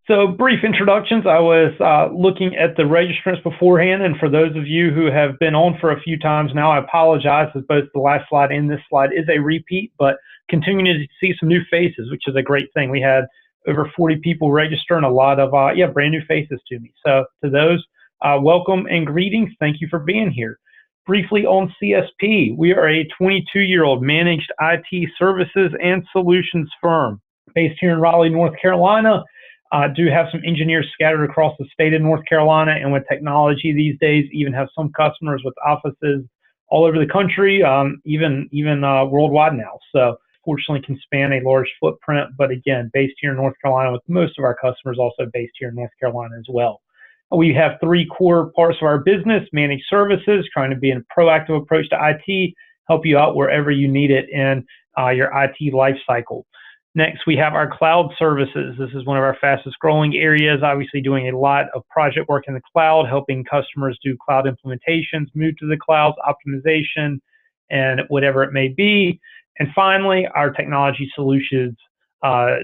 So brief introductions. I was looking at the registrants beforehand, and for those of you who have been on for a few times now, I apologize as both the last slide and this slide is a repeat, but continuing to see some new faces, which is a great thing. We had over 40 people register and a lot of brand new faces to me. So to those, welcome and greetings. Thank you for being here. Briefly on CSP, we are a 22-year-old managed IT services and solutions firm based here in Raleigh, North Carolina. Do have some engineers scattered across the state of North Carolina, and with technology these days, even have some customers with offices all over the country, even worldwide now. So fortunately can span a large footprint, but again, based here in North Carolina with most of our customers also based here in North Carolina as well. We have three core parts of our business: managed services, trying to be a proactive approach to IT, help you out wherever you need it in your IT life cycle. Next, we have our cloud services. This is one of our fastest growing areas, obviously doing a lot of project work in the cloud, helping customers do cloud implementations, move to the cloud, optimization, and whatever it may be. And finally, our technology solutions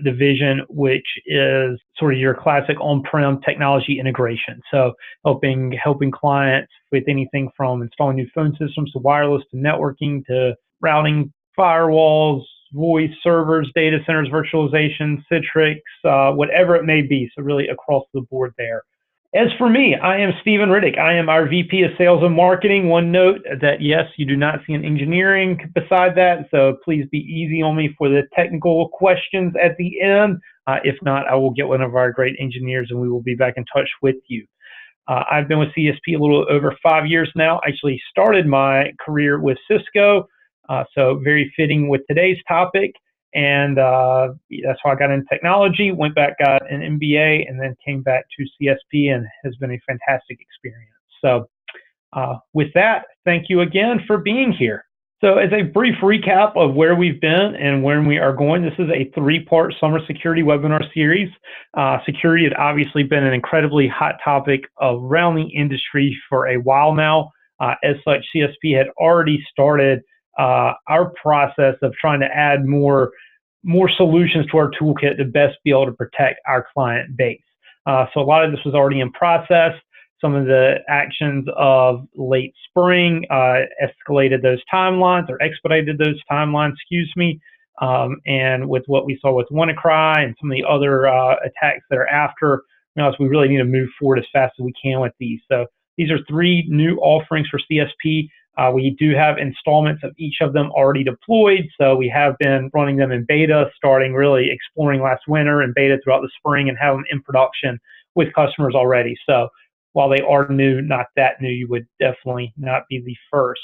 division, which is sort of your classic on-prem technology integration. So helping clients with anything from installing new phone systems to wireless to networking to routing, firewalls, voice servers, data centers, virtualization, Citrix, whatever it may be. So really across the board there. As for me, I am Stephen Riddick. I am our VP of Sales and Marketing. One note that yes, you do not see an engineering beside that, so please be easy on me for the technical questions at the end. If not, I will get one of our great engineers and we will be back in touch with you. I've been with CSP a little over 5 years now. I actually started my career with Cisco, so very fitting with today's topic. And that's how I got into technology, went back, got an MBA, and then came back to CSP, and has been a fantastic experience. So with that, thank you again for being here. So as a brief recap of where we've been and where we are going, this is a three-part summer security webinar series. Security had obviously been an incredibly hot topic around the industry for a while now. As such, CSP had already started our process of trying to add more solutions to our toolkit to best be able to protect our client base. So a lot of this was already in process. Some of the actions of late spring escalated those timelines or expedited those timelines, and with what we saw with WannaCry and some of the other attacks that are after, we really need to move forward as fast as we can with these. So these are three new offerings for CSP. We do have installments of each of them already deployed, so we have been running them in beta, starting really exploring last winter and beta throughout the spring, and have them in production with customers already. So while they are new, not that new, you would definitely not be the first.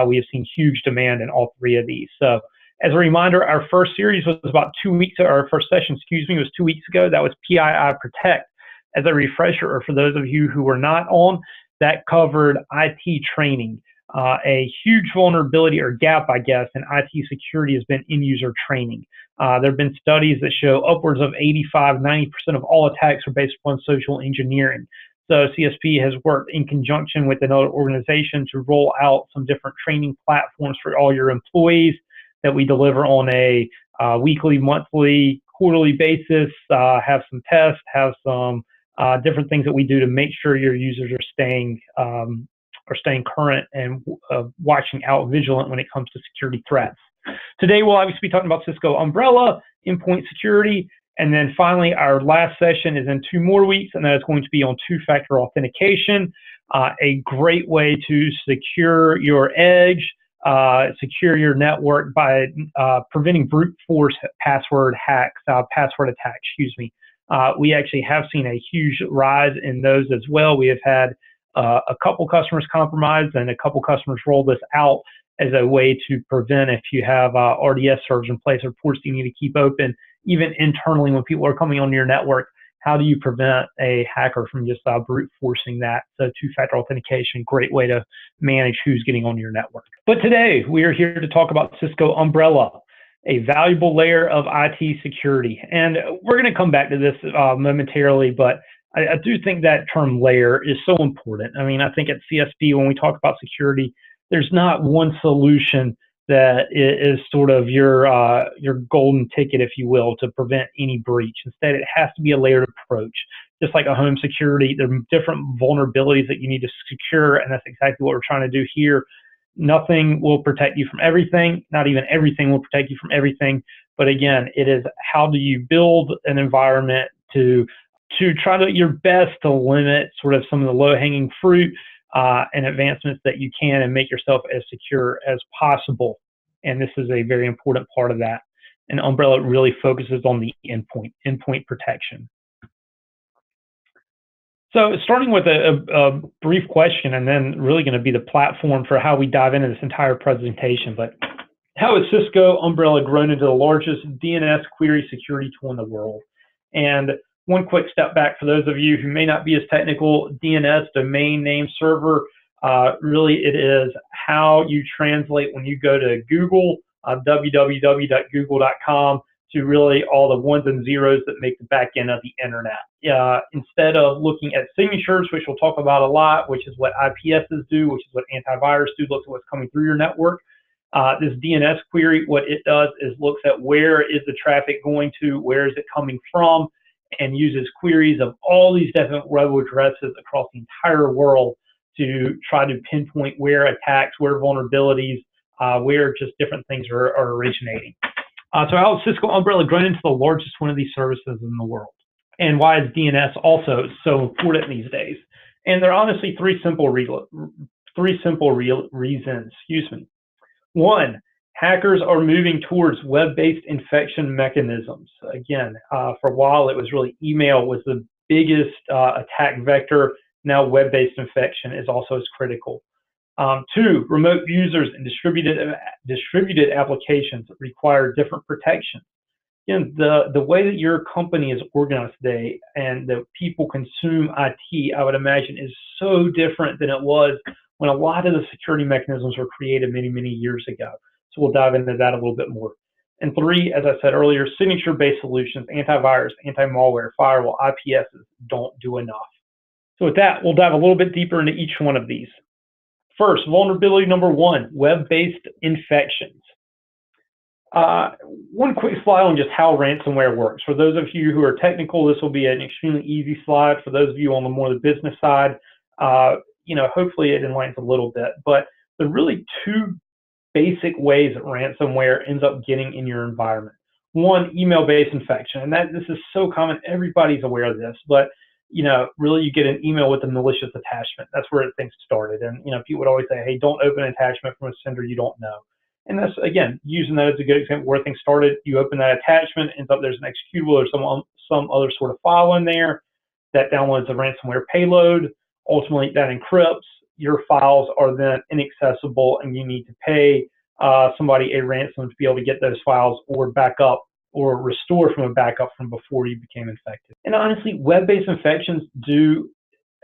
We have seen huge demand in all three of these. So as a reminder, our first series was about 2 weeks, or our first session, was 2 weeks ago. That was PII Protect. As a refresher, or for those of you who were not on, that covered IT training. A huge vulnerability or gap, I guess, in IT security has been in-user training. There have been studies that show upwards of 85–90% of all attacks are based upon social engineering. So CSP has worked in conjunction with another organization to roll out some different training platforms for all your employees that we deliver on a weekly, monthly, quarterly basis, have some tests, have some different things that we do to make sure your users are staying current and watching out, vigilant when it comes to security threats. Today, we'll obviously be talking about Cisco Umbrella, endpoint security, and then finally, our last session is in 2 more weeks, and that is going to be on two-factor authentication, a great way to secure your edge, secure your network by preventing brute force password attacks. We actually have seen a huge rise in those as well. We have had a couple customers compromised and a couple customers roll this out as a way to prevent, if you have RDS servers in place or ports you need to keep open, even internally when people are coming on your network, how do you prevent a hacker from just brute forcing that? So two-factor authentication, great way to manage who's getting on your network. But today we are here to talk about Cisco Umbrella, a valuable layer of IT security. And we're going to come back to this momentarily, but I do think that term layer is so important. I mean, I think at CSP, when we talk about security, there's not one solution that is sort of your golden ticket, if you will, to prevent any breach. Instead, it has to be a layered approach. Just like a home security, there are different vulnerabilities that you need to secure, and that's exactly what we're trying to do here. Nothing will protect you from everything. Not even everything will protect you from everything. But again, it is how do you build an environment to try to your best to limit sort of some of the low-hanging fruit and advancements that you can, and make yourself as secure as possible. And this is a very important part of that. And Umbrella really focuses on the endpoint protection. So starting with a brief question, and then really going to be the platform for how we dive into this entire presentation. But how has Cisco Umbrella grown into the largest DNS query security tool in the world? And one quick step back for those of you who may not be as technical, DNS, domain name server, really it is how you translate when you go to Google, www.google.com, to really all the ones and zeros that make the back end of the internet. Instead of looking at signatures, which we'll talk about a lot, which is what IPSs do, which is what antivirus do, looks at what's coming through your network. This DNS query, what it does is looks at where is the traffic going to, where is it coming from, and uses queries of all these different web addresses across the entire world to try to pinpoint where attacks, where vulnerabilities, where just different things are originating. So how has Cisco Umbrella grown into the largest one of these services in the world? And why is DNS also so important these days? And there are honestly three simple reasons. Excuse me. One, hackers are moving towards web-based infection mechanisms. Again, for a while it was really email was the biggest attack vector. Now web-based infection is also as critical. Two, remote users and distributed applications require different protections. Again, the way that your company is organized today and that people consume IT, I would imagine, is so different than it was when a lot of the security mechanisms were created many, many years ago. So we'll dive into that a little bit more. And three, as I said earlier, signature-based solutions, antivirus, anti-malware, firewall, IPSs don't do enough. So with that, we'll dive a little bit deeper into each one of these. First, vulnerability number one, web-based infections. One quick slide on just how ransomware works. For those of you who are technical, this will be an extremely easy slide. For those of you on the more the business side, hopefully it enlightens a little bit. But there are really two basic ways that ransomware ends up getting in your environment. One, email-based infection, and this is so common. Everybody's aware of this, but really you get an email with a malicious attachment. That's where things started. And, people would always say, hey, don't open an attachment from a sender you don't know. And that's, again, using that as a good example where things started. You open that attachment, ends up there's an executable or some other sort of file in there that downloads a ransomware payload. Ultimately, that encrypts. Your files are then inaccessible, and you need to pay somebody a ransom to be able to get those files or back up or restore from a backup from before you became infected. And honestly, web-based infections do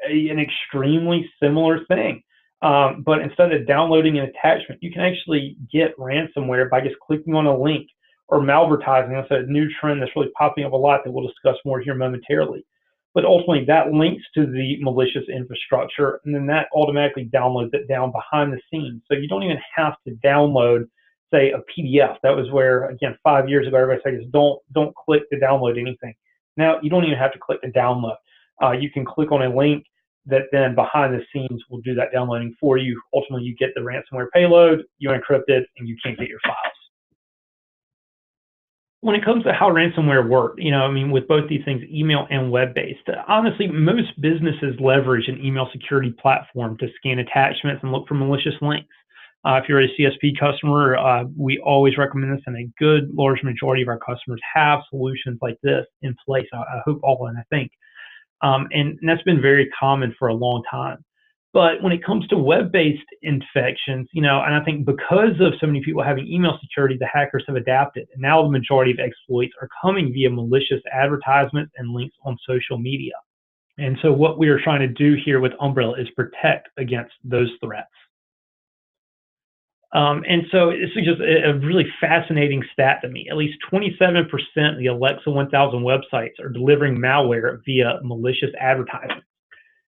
an extremely similar thing. But instead of downloading an attachment, you can actually get ransomware by just clicking on a link or malvertising. That's a new trend that's really popping up a lot that we'll discuss more here momentarily. But ultimately, that links to the malicious infrastructure, and then that automatically downloads it down behind the scenes. So you don't even have to download, say, a PDF. That was where, again, 5 years ago, everybody said, don't click to download anything. Now, you don't even have to click to download. You can click on a link that then behind the scenes will do that downloading for you. Ultimately, you get the ransomware payload, you encrypt it, and you can't get your files. When it comes to how ransomware works, with both these things, email and web-based, honestly, most businesses leverage an email security platform to scan attachments and look for malicious links. If you're a CSP customer, we always recommend this, and a good large majority of our customers have solutions like this in place. I hope all, and I think. And that's been very common for a long time. But when it comes to web-based infections, and I think because of so many people having email security, the hackers have adapted. And now the majority of exploits are coming via malicious advertisements and links on social media. And so what we are trying to do here with Umbrella is protect against those threats. And so this is just a really fascinating stat to me. At least 27% of the Alexa 1000 websites are delivering malware via malicious advertising.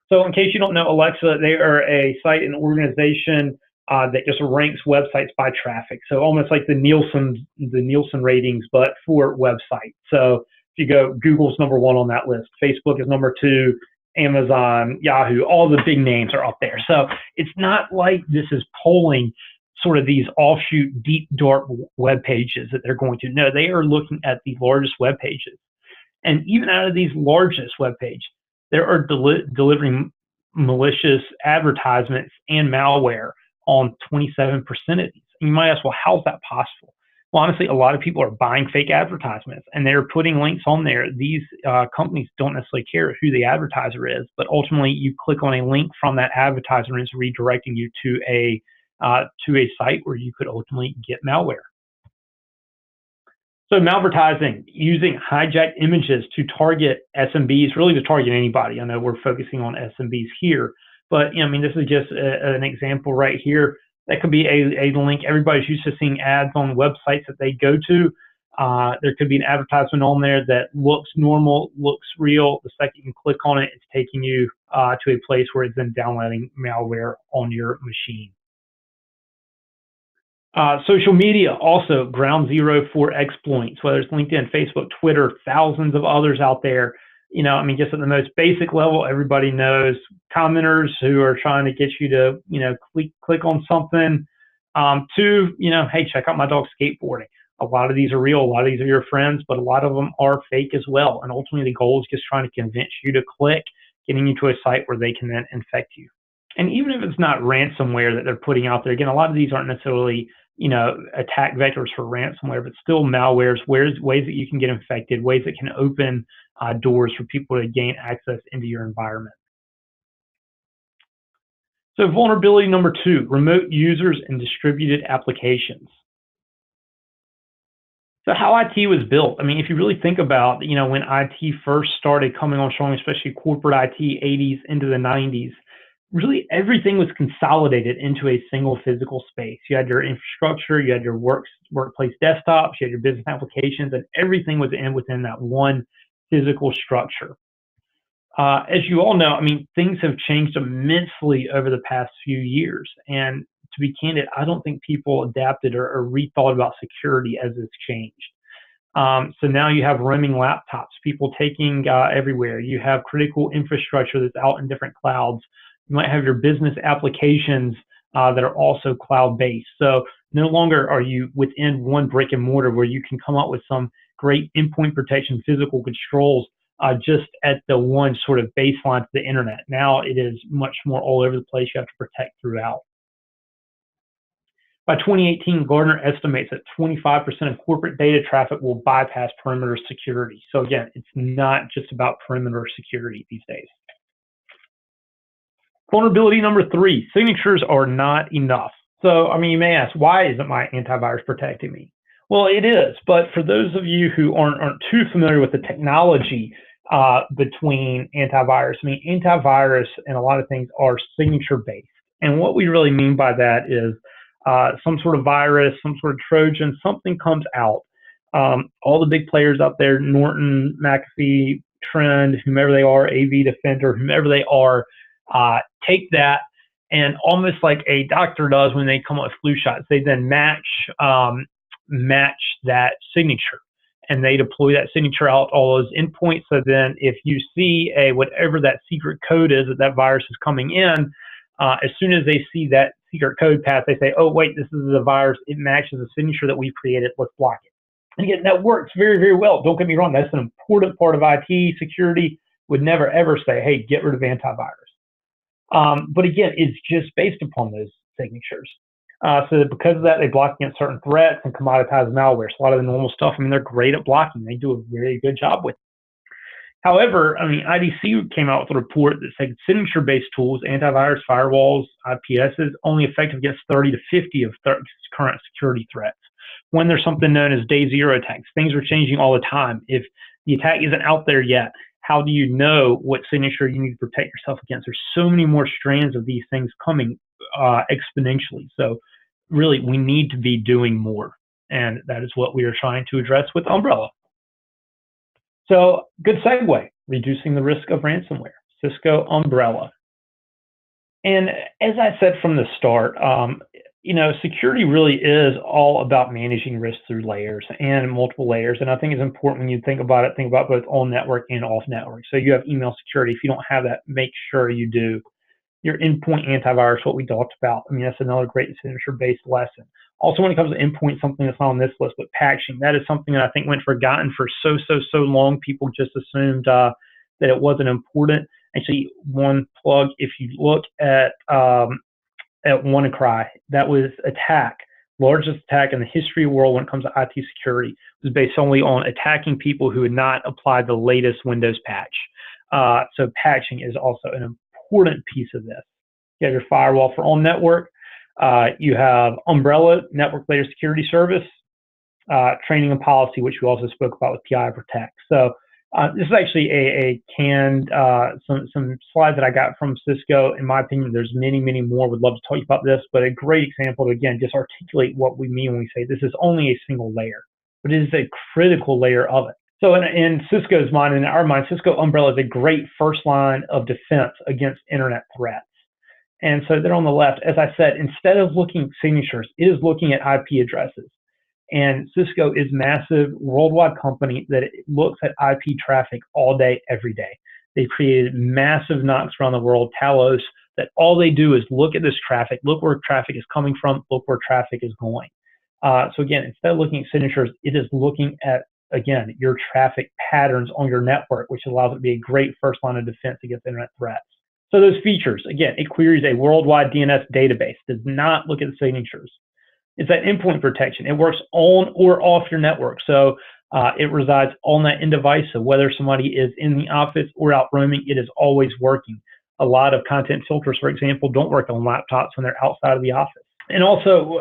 So in case you don't know Alexa, they are a site and organization that just ranks websites by traffic. So almost like the Nielsen ratings, but for websites. So if you go, Google's #1 on that list. Facebook is #2. Amazon, Yahoo, all the big names are up there. So it's not like this is polling sort of these offshoot deep dark web pages that they're going to. No, they are looking at the largest web pages. And even out of these largest web pages, there are delivering malicious advertisements and malware on 27% of these. And you might ask, well, how's that possible? Well, honestly, a lot of people are buying fake advertisements and they're putting links on there. These companies don't necessarily care who the advertiser is, but ultimately you click on a link from that advertiser and it's redirecting you to a site where you could ultimately get malware. So malvertising, using hijacked images to target SMBs, really to target anybody. I know we're focusing on SMBs here, but I mean, this is just an example right here. That could be a link. Everybody's used to seeing ads on websites that they go to. There could be an advertisement on there that looks normal, looks real. The second you can click on it, it's taking you to a place where it's then downloading malware on your machine. Social media, also ground zero for exploits, whether it's LinkedIn, Facebook, Twitter, thousands of others out there. I mean, just at the most basic level, everybody knows commenters who are trying to get you to, click on something. Hey, check out my dog skateboarding. A lot of these are real. A lot of these are your friends, but a lot of them are fake as well. And ultimately, the goal is just trying to convince you to click, getting you to a site where they can then infect you. And even if it's not ransomware that they're putting out there, again, a lot of these aren't necessarily attack vectors for ransomware, but still malwares, ways that you can get infected, ways that can open doors for people to gain access into your environment. So vulnerability #2, remote users and distributed applications. So how IT was built. I mean, if you really think about, when IT first started coming on strong, especially corporate IT, 80s into the 90s, really everything was consolidated into a single physical space. You had your infrastructure, you had your workplace desktops, you had your business applications, and everything was within that one physical structure. As you all know, I mean, things have changed immensely over the past few years. And to be candid, I don't think people adapted or rethought about security as it's changed. So now you have roaming laptops, people taking everywhere. You have critical infrastructure that's out in different clouds. You might have your business applications that are also cloud-based. So no longer are you within one brick and mortar where you can come up with some great endpoint protection, physical controls just at the one sort of baseline to the internet. Now it is much more all over the place. You have to protect throughout. By 2018, Gartner estimates that 25% of corporate data traffic will bypass perimeter security. So again, it's not just about perimeter security these days. Vulnerability #3, signatures are not enough. So, I mean, you may ask, why isn't my antivirus protecting me? Well, it is, but for those of you who aren't too familiar with the technology between antivirus, I mean, antivirus and a lot of things are signature-based. And what we really mean by that is some sort of virus, some sort of Trojan, something comes out. All the big players out there, Norton, McAfee, Trend, whomever they are, AV Defender, whomever they are, take that and almost like a doctor does when they come up with flu shots, they then match that signature. And they deploy that signature out all those endpoints. So then if you see whatever that secret code is that virus is coming in, as soon as they see that secret code path, they say, oh, wait, this is the virus. It matches the signature that we've created. Let's block it. And again, that works very, very well. Don't get me wrong. That's an important part of IT security. Would never, ever say, hey, get rid of antivirus. But again, it's just based upon those signatures. So because of that, they block against certain threats and commoditize malware. So a lot of the normal stuff, I mean, they're great at blocking. They do a very good job with it. However, I mean, IDC came out with a report that said signature-based tools, antivirus, firewalls, IPSs, only effective against 30 to 50 of current security threats. When there's something known as day zero attacks, things are changing all the time. If the attack isn't out there yet, how do you know what signature you need to protect yourself against? There's so many more strands of these things coming exponentially. So really, we need to be doing more. And that is what we are trying to address with Umbrella. So good segue, reducing the risk of ransomware, Cisco Umbrella. And as I said from the start, security really is all about managing risk through layers and multiple layers. And I think it's important when you think about it, think about both on network and off network. So you have email security. If you don't have that, make sure you do. Your endpoint antivirus, what we talked about. I mean, that's another great signature-based lesson. Also, when it comes to endpoint, something that's not on this list, but patching, that is something that I think went forgotten for so long. People just assumed that it wasn't important. Actually, one plug, if you look at WannaCry, that was attack, largest attack in the history of the world when it comes to IT security. It was based only on attacking people who had not applied the latest Windows patch. So patching is also an important piece of this. You have your firewall for on network. You have Umbrella, network layer security service, training and policy, which we also spoke about with PI Protect. So this is actually a canned, some slides that I got from Cisco. In my opinion, there's many more. Would love to talk about this, but a great example to, again, just articulate what we mean when we say this is only a single layer, but it is a critical layer of it. So in Cisco's mind, in our mind, Cisco Umbrella is a great first line of defense against internet threats. And so they're on the left. As I said, instead of looking at signatures, it is looking at IP addresses. And Cisco is massive worldwide company that looks at IP traffic all day, every day. They've created massive NOCs around the world, Talos, that all they do is look at this traffic, look where traffic is coming from, look where traffic is going. So again, instead of looking at signatures, it is looking at, again, your traffic patterns on your network, which allows it to be a great first line of defense against internet threats. So those features, again, it queries a worldwide DNS database, does not look at the signatures. It's that endpoint protection. It works on or off your network. So it resides on that end device. So whether somebody is in the office or out roaming, it is always working. A lot of content filters, for example, don't work on laptops when they're outside of the office. And also,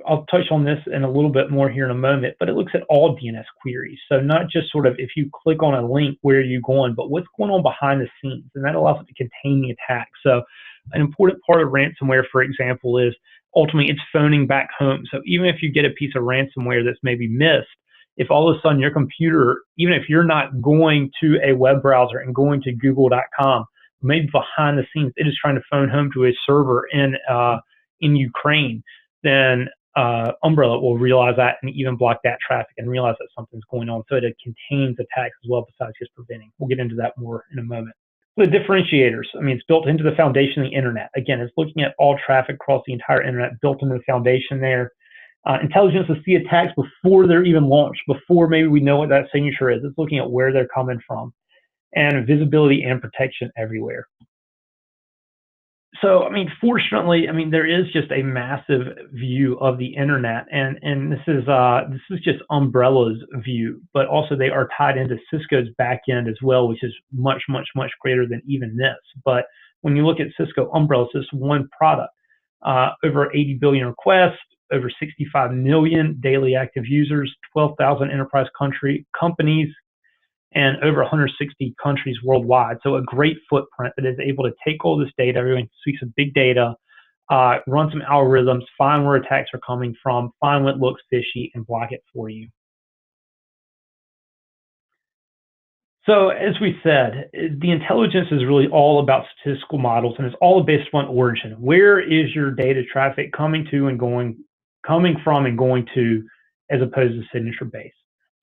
I'll touch on this in a little bit more here in a moment, but it looks at all DNS queries. So not just sort of if you click on a link, where are you going, but what's going on behind the scenes. And that allows it to contain the attack. So an important part of ransomware, for example, is ultimately it's phoning back home. So even if you get a piece of ransomware that's maybe missed, if all of a sudden your computer, even if you're not going to a web browser and going to google.com, maybe behind the scenes, it is trying to phone home to a server in Ukraine, then Umbrella will realize that and even block that traffic and realize that something's going on. So it contains attacks as well besides just preventing. We'll get into that more in a moment. The differentiators, I mean, it's built into the foundation of the internet. Again, it's looking at all traffic across the entire internet, built into the foundation there. Intelligence to see attacks before they're even launched, before maybe we know what that signature is. It's looking at where they're coming from. And visibility and protection everywhere. So, I mean, fortunately, I mean, there is just a massive view of the internet, and this is just Umbrella's view, but also they are tied into Cisco's backend as well, which is much greater than even this. But when you look at Cisco Umbrella, it's just one product. Over 80 billion requests, over 65 million daily active users, 12,000 enterprise companies, and over 160 countries worldwide. So a great footprint that is able to take all this data, everyone speaks of big data, run some algorithms, find where attacks are coming from, find what looks fishy, and block it for you. So as we said, the intelligence is really all about statistical models, and it's all based on origin. Where is your data traffic coming from and going to, as opposed to signature based?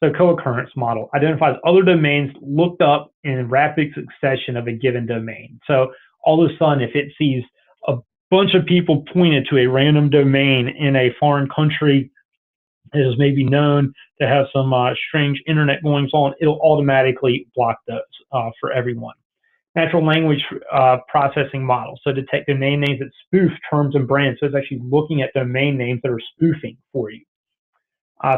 So co-occurrence model identifies other domains looked up in rapid succession of a given domain. So all of a sudden, if it sees a bunch of people pointed to a random domain in a foreign country that is maybe known to have some strange internet goings on, it'll automatically block those for everyone. Natural language processing model, so detect domain names that spoof terms and brands. So it's actually looking at domain names that are spoofing for you.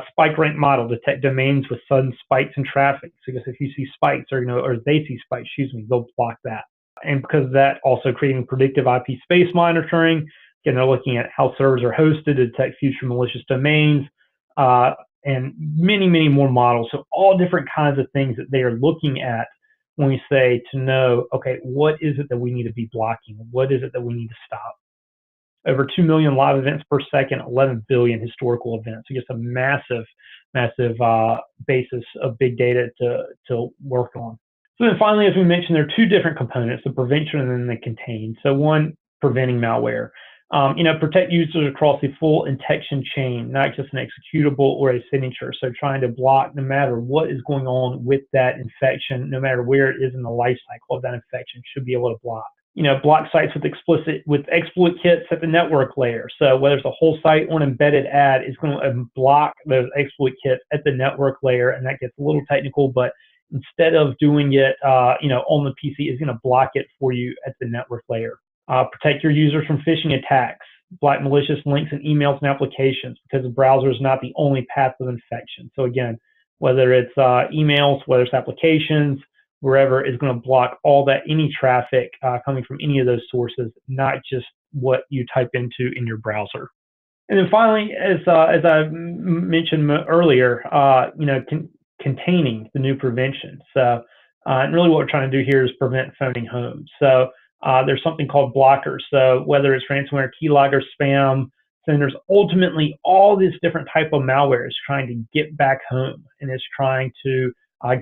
Spike rank model, detect domains with sudden spikes in traffic. So I guess if you see spikes or they see spikes, they'll block that. And because of that, also creating predictive IP space monitoring. Again, they're looking at how servers are hosted to detect future malicious domains, and many more models. So all different kinds of things that they are looking at when we say to know, okay, what is it that we need to be blocking? What is it that we need to stop? Over 2 million live events per second, 11 billion historical events. So just a massive basis of big data to work on. So then finally, as we mentioned, there are two different components, the prevention and then the contain. So one, preventing malware. Protect users across the full detection chain, not just an executable or a signature. So trying to block no matter what is going on with that infection, no matter where it is in the life cycle of that infection, should be able to block. Block sites with exploit kits at the network layer. So whether it's a whole site or an embedded ad, it's going to block those exploit kits at the network layer, and that gets a little technical, but instead of doing it, on the PC, it's going to block it for you at the network layer. Protect your users from phishing attacks, block malicious links and emails and applications, because the browser is not the only path of infection. So again, whether it's emails, whether it's applications, wherever, is going to block all that, any traffic coming from any of those sources, not just what you type into in your browser. And then finally, as I mentioned earlier, containing the new prevention. So, and really what we're trying to do here is prevent phoning home. So there's something called blockers. So whether it's ransomware, keylogger, spam, senders, ultimately all this different type of malware is trying to get back home, and it's trying to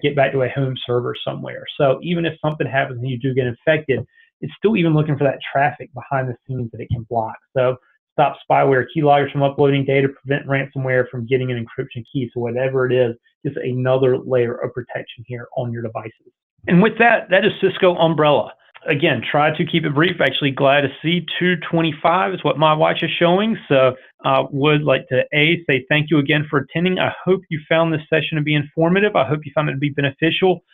get back to a home server somewhere. So even if something happens and you do get infected, it's still even looking for that traffic behind the scenes that it can block. So stop spyware, keyloggers from uploading data, prevent ransomware from getting an encryption key. So whatever it is, just another layer of protection here on your devices. And with that, that is Cisco Umbrella. Again, try to keep it brief. Actually, glad to see 225 is what my watch is showing. So would like to say thank you again for attending. I hope you found this session to be informative. I hope you found it to be beneficial.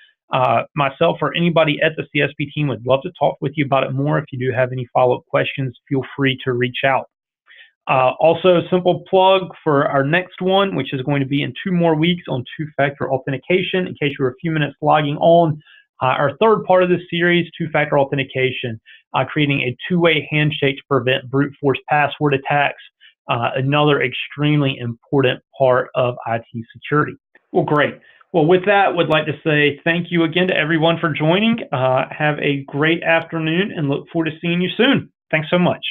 Myself or anybody at the CSP team would love to talk with you about it more. If you do have any follow-up questions, feel free to reach out. Also, a simple plug for our next one, which is going to be in 2 more weeks on two-factor authentication. In case you were a few minutes logging on, our third part of this series, two-factor authentication, creating a two-way handshake to prevent brute force password attacks, another extremely important part of IT security. Well, great. Well, with that, would like to say thank you again to everyone for joining. Have a great afternoon and look forward to seeing you soon. Thanks so much.